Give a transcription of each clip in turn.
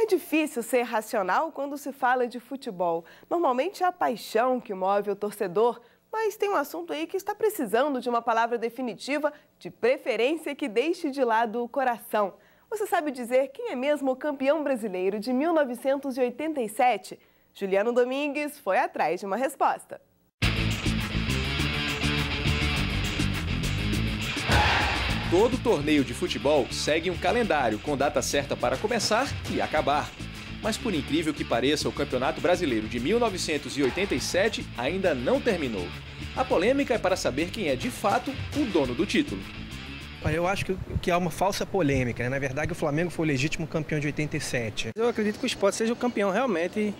É difícil ser racional quando se fala de futebol. Normalmente é a paixão que move o torcedor, mas tem um assunto aí que está precisando de uma palavra definitiva, de preferência que deixe de lado o coração. Você sabe dizer quem é mesmo o campeão brasileiro de 1987? Juliano Domingues foi atrás de uma resposta. Todo torneio de futebol segue um calendário com data certa para começar e acabar. Mas por incrível que pareça, o Campeonato Brasileiro de 1987 ainda não terminou. A polêmica é para saber quem é de fato o dono do título. Eu acho que há uma falsa polêmica, né? Na verdade, o Flamengo foi o legítimo campeão de 87. Eu acredito que o Sport seja o campeão realmente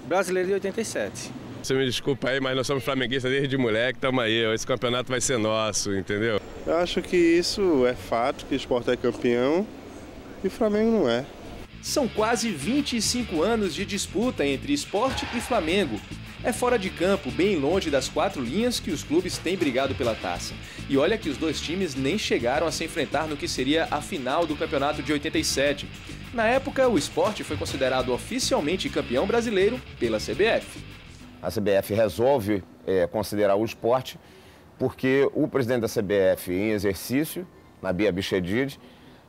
brasileiro de 87. Você me desculpa aí, mas nós somos flamenguistas desde moleque, tamo aí, esse campeonato vai ser nosso, entendeu? Eu acho que isso é fato, que o Sport é campeão e o Flamengo não é. São quase 25 anos de disputa entre Sport e Flamengo. É fora de campo, bem longe das quatro linhas, que os clubes têm brigado pela taça. E olha que os dois times nem chegaram a se enfrentar no que seria a final do campeonato de 87. Na época, o Sport foi considerado oficialmente campeão brasileiro pela CBF. A CBF resolve considerar o Sport porque o presidente da CBF, em exercício, Nabi Abichedid,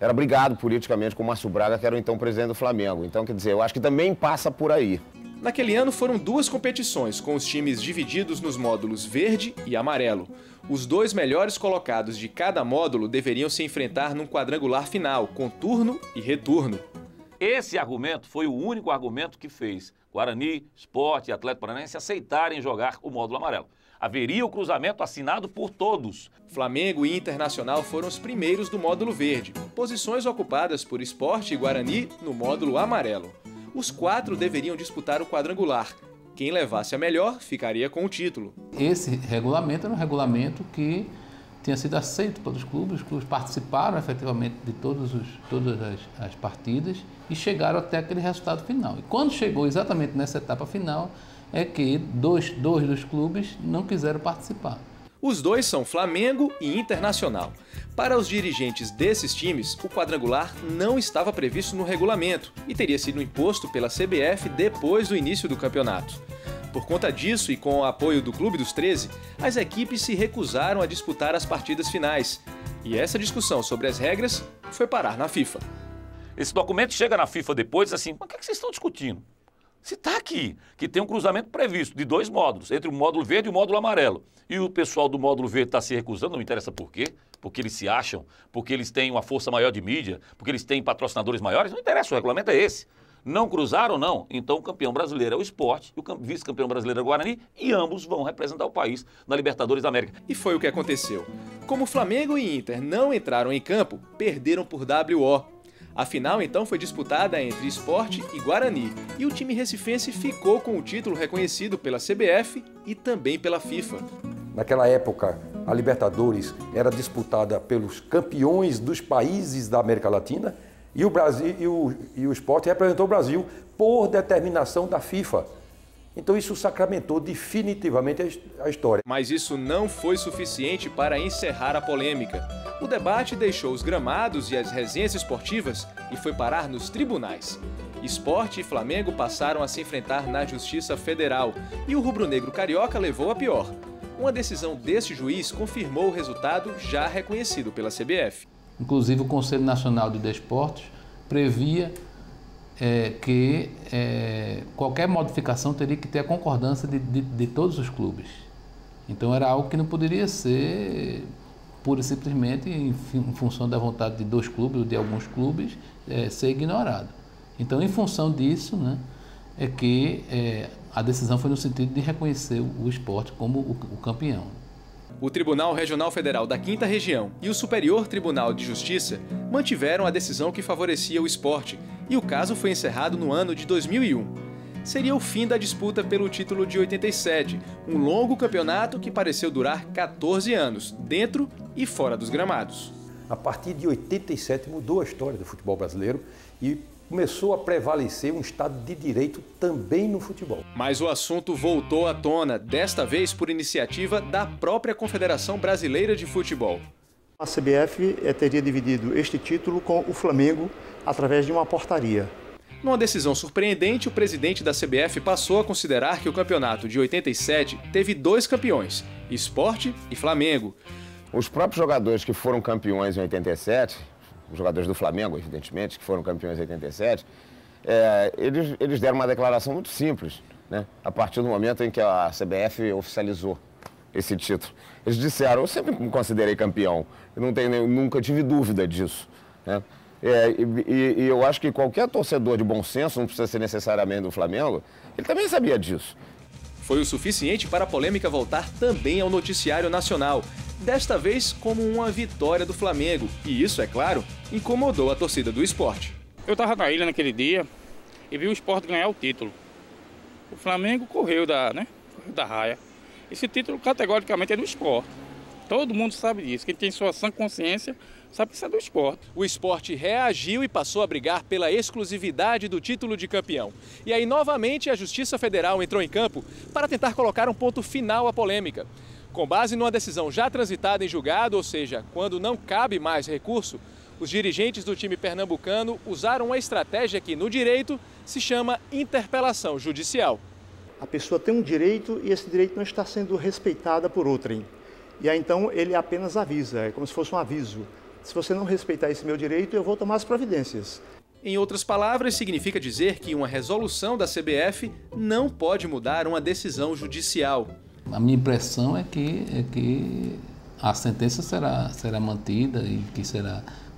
era brigado politicamente com o Márcio Braga, que era o então presidente do Flamengo. Então, quer dizer, eu acho que também passa por aí. Naquele ano foram duas competições, com os times divididos nos módulos verde e amarelo. Os dois melhores colocados de cada módulo deveriam se enfrentar num quadrangular final, com turno e retorno. Esse argumento foi o único argumento que fez Guarani, Sport e Atlético Paranaense aceitarem jogar o módulo amarelo. Haveria o cruzamento assinado por todos. Flamengo e Internacional foram os primeiros do módulo verde, posições ocupadas por Sport e Guarani no módulo amarelo. Os quatro deveriam disputar o quadrangular. Quem levasse a melhor ficaria com o título. Esse regulamento era um regulamento que tinha sido aceito pelos clubes. Os clubes participaram efetivamente de todas as partidas e chegaram até aquele resultado final. E quando chegou exatamente nessa etapa final, é que dois dos clubes não quiseram participar. Os dois são Flamengo e Internacional. Para os dirigentes desses times, o quadrangular não estava previsto no regulamento e teria sido imposto pela CBF depois do início do campeonato. Por conta disso e com o apoio do Clube dos 13, as equipes se recusaram a disputar as partidas finais. E essa discussão sobre as regras foi parar na FIFA. Esse documento chega na FIFA depois e diz assim, mas o que vocês estão discutindo? Se está aqui, que tem um cruzamento previsto de dois módulos, entre o módulo verde e o módulo amarelo, e o pessoal do módulo verde está se recusando, não me interessa por quê, porque eles se acham, porque eles têm uma força maior de mídia, porque eles têm patrocinadores maiores, não interessa, o regulamento é esse. Não cruzaram, não. Então o campeão brasileiro é o Sport e o vice-campeão brasileiro é o Guarani e ambos vão representar o país na Libertadores da América. E foi o que aconteceu. Como Flamengo e Inter não entraram em campo, perderam por WO. A final, então, foi disputada entre Sport e Guarani, e o time recifense ficou com o título reconhecido pela CBF e também pela FIFA. Naquela época, a Libertadores era disputada pelos campeões dos países da América Latina e o Brasil e o Sport representou o Brasil por determinação da FIFA. Então isso sacramentou definitivamente a história. Mas isso não foi suficiente para encerrar a polêmica. O debate deixou os gramados e as resenhas esportivas e foi parar nos tribunais. Sport e Flamengo passaram a se enfrentar na Justiça Federal e o rubro-negro carioca levou a pior. Uma decisão desse juiz confirmou o resultado já reconhecido pela CBF. Inclusive o Conselho Nacional de Desportos previa que qualquer modificação teria que ter a concordância de todos os clubes. Então era algo que não poderia ser pura e simplesmente em função da vontade de dois clubes ou de alguns clubes ser ignorado. Então, em função disso, né, é que a decisão foi no sentido de reconhecer o Sport como o campeão. O Tribunal Regional Federal da 5ª Região e o Superior Tribunal de Justiça mantiveram a decisão que favorecia o Sport, e o caso foi encerrado no ano de 2001. Seria o fim da disputa pelo título de 87, um longo campeonato que pareceu durar 14 anos, dentro e fora dos gramados. A partir de 87 mudou a história do futebol brasileiro e começou a prevalecer um Estado de Direito também no futebol. Mas o assunto voltou à tona, desta vez por iniciativa da própria Confederação Brasileira de Futebol. A CBF teria dividido este título com o Flamengo através de uma portaria. Numa decisão surpreendente, o presidente da CBF passou a considerar que o campeonato de 87 teve 2 campeões, Sport e Flamengo. Os próprios jogadores que foram campeões em 87, os jogadores do Flamengo, evidentemente, que foram campeões em 87, eles deram uma declaração muito simples, né? A partir do momento em que a CBF oficializou esse título. Eles disseram, eu sempre me considerei campeão, eu nunca tive dúvida disso, né? E eu acho que qualquer torcedor de bom senso, não precisa ser necessariamente do Flamengo, ele também sabia disso. Foi o suficiente para a polêmica voltar também ao noticiário nacional, desta vez como uma vitória do Flamengo. E isso, é claro, incomodou a torcida do Sport. Eu estava na ilha naquele dia e vi o Sport ganhar o título. O Flamengo correu da raia. Esse título categoricamente é do Sport. Todo mundo sabe disso. Quem tem sua sã consciência sabe que isso é do Sport. O Sport reagiu e passou a brigar pela exclusividade do título de campeão. E aí, novamente, a Justiça Federal entrou em campo para tentar colocar um ponto final à polêmica. Com base numa decisão já transitada em julgado, ou seja, quando não cabe mais recurso, os dirigentes do time pernambucano usaram uma estratégia que, no direito, se chama interpelação judicial. A pessoa tem um direito e esse direito não está sendo respeitado por outrem. E aí, então, ele apenas avisa, é como se fosse um aviso. Se você não respeitar esse meu direito, eu vou tomar as providências. Em outras palavras, significa dizer que uma resolução da CBF não pode mudar uma decisão judicial. A minha impressão é que a sentença será mantida e que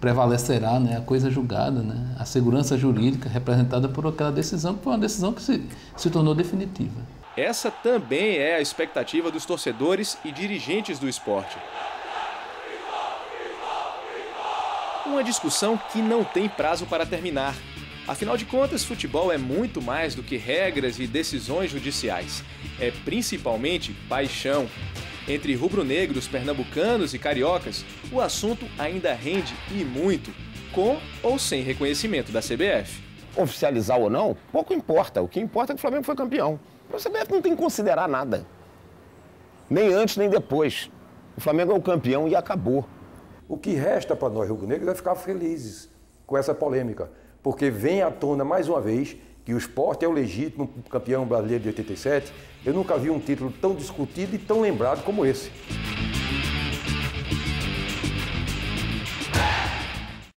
prevalecerá, a coisa julgada, a segurança jurídica representada por aquela decisão, que foi uma decisão que se tornou definitiva. Essa também é a expectativa dos torcedores e dirigentes do esporte. Uma discussão que não tem prazo para terminar. Afinal de contas, futebol é muito mais do que regras e decisões judiciais. É principalmente paixão. Entre rubro-negros, pernambucanos e cariocas, o assunto ainda rende e muito, com ou sem reconhecimento da CBF. Oficializar ou não, pouco importa. O que importa é que o Flamengo foi campeão. A CBF não tem que considerar nada. Nem antes, nem depois. O Flamengo é o campeão e acabou. O que resta para nós rubro-negros é ficar felizes com essa polêmica, porque vem à tona mais uma vez que o Sport é o legítimo campeão brasileiro de 87. Eu nunca vi um título tão discutido e tão lembrado como esse.